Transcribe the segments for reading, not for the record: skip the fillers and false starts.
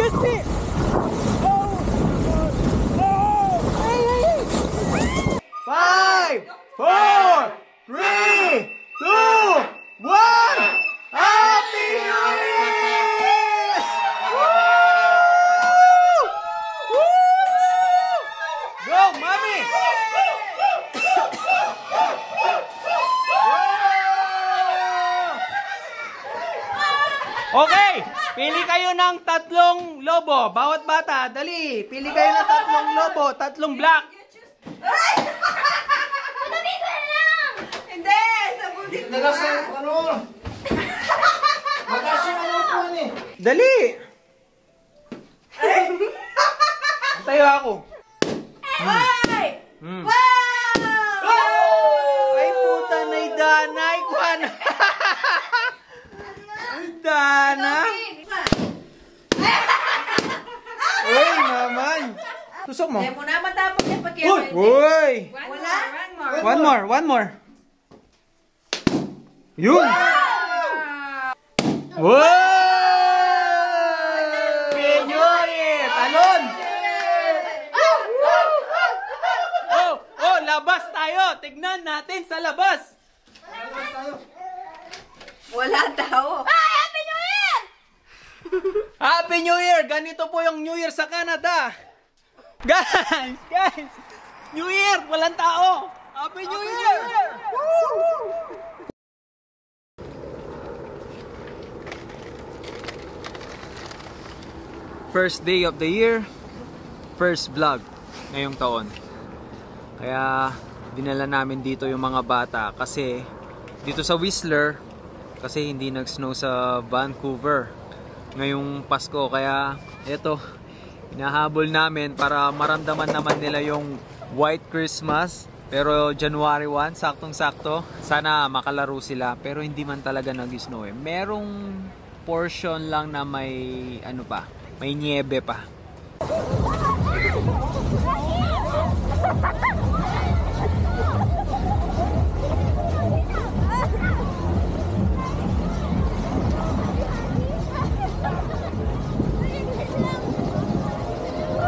Excuse me! Oh! Oh! Hey, hey, hey! 5, 4, 3, 2, 1! Happy New Year! Woo! Woo! Go, Mommy! Okay, pili kayo ng 3 lobo. Bawat bata, dali. Pili kayo ng 3 lobo, 3 black. Madami ko lang! Hindi! Sabutin ko na! Magkasya ano po ni? Dali! Tayo ako. Ay! Hmm. Wow! Ay, puta na idanay ko. Dana! Uy, naman! Tusok mo. Kaya mo na matapos yung pag Uy! Wala? One more. Yun! Wow! Peñoy! Talon! Oh, labas tayo! Tignan natin sa labas! Wala daw. Ay, Happy New Year! Happy New Year! Ganito po yung New Year sa Canada! Guys! New Year! Walang tao! Happy New Year! First day of the year, first vlog ngayong taon. Kaya dinala namin dito yung mga bata kasi dito sa Whistler, kasi hindi nag-snow sa Vancouver ngayong Pasko. Kaya eto, hinahabol namin para maramdaman naman nila yung White Christmas. Pero January 1, saktong-sakto. Sana makalaro sila. Pero hindi man talaga nag-snow eh. Merong portion lang na may ano pa, may niebe pa.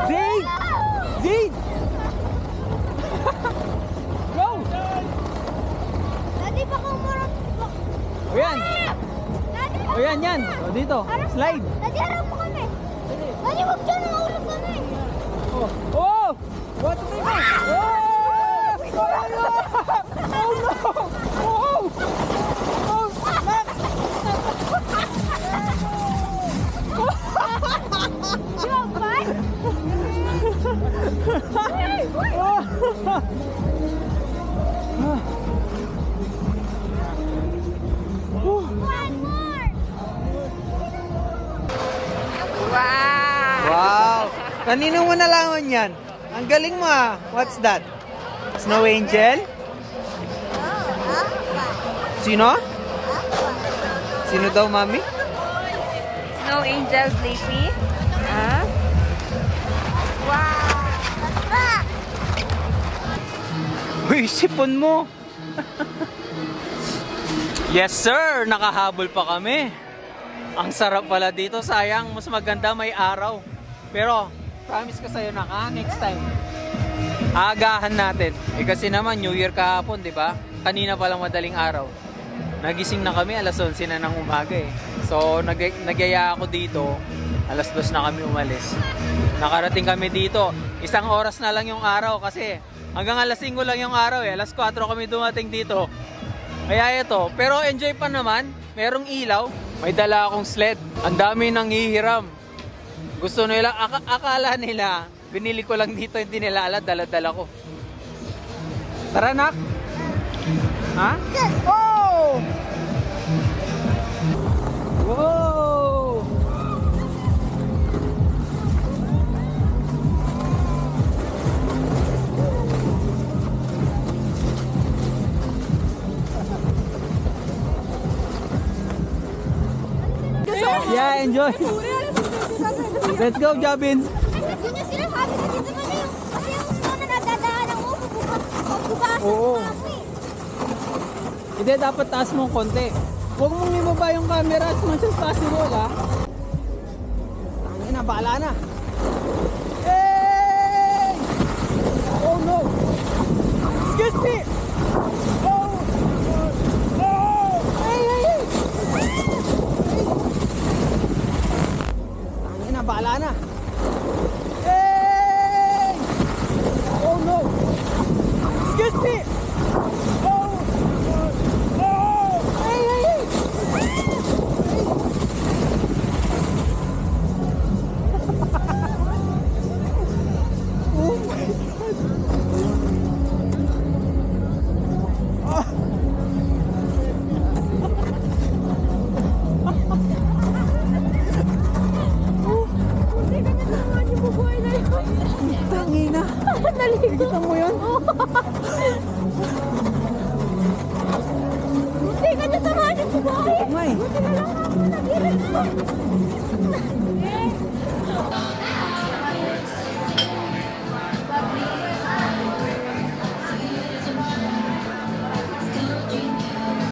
Zane! Go! Dati pa kung marap. O yan! O yan! O dito, slide! Dati harap po kami. Dati wag dyan, maulog kami. Oh! What the heck? Oh! Oh no! Oh! Oh! Joke, ba? One more! Wow! Kanino mo nalaman yan? Ang galing mo ah! What's that? Snow Angel? Sino? Sino daw, Mami? Snow Angel Sleepy. Wow! Uy, sipon mo! Yes sir! Nakahabol pa kami. Ang sarap pala dito. Sayang, mas maganda may araw. Pero, promise ko sa'yo na next time, agahan natin. Kasi naman, New Year kahapon, di ba? Kanina palang madaling araw. Nagising na kami, alas 11 na ng umaga eh. So, nagyaya ako dito. Alas 2 na kami umalis. Nakarating kami dito. 1 oras na lang yung araw kasi hanggang alas 5 lang yung araw eh. Alas 4 kami dumating dito. Kaya ito. Pero enjoy pa naman. Merong ilaw. May dala akong sled. Ang dami nang hihiram. Gusto nila, akala nila, binili ko lang dito, hindi nila alam, dala-dala ko. Tara, nak! Ha? Oh! Wow! Yeah, enjoy! Let's go, Jabin! Yun yung sinasabi ko dito kami yung kasi yung snow na nadadaanan mo, pagbukasan Oo. mo kami. Hindi, dapat taas mong konti. Huwag mong ibaba yung camera as much as possible, ha? Tangina, bahala na. Hey! Oh no! Excuse me! Oh! Oh! Hey, hey, hey! Tangin na, bahala na. Hey! Oh no! Excuse me! Oh! Oh! Hey, hey, hey! Oh my God! Hindi ka niya naman yung bubuhay na yun. Tangina! Naligo. Nakita mo yun? Hindi ka niya naman yung bubuhay. May! Buti na lang ako nagirit ko.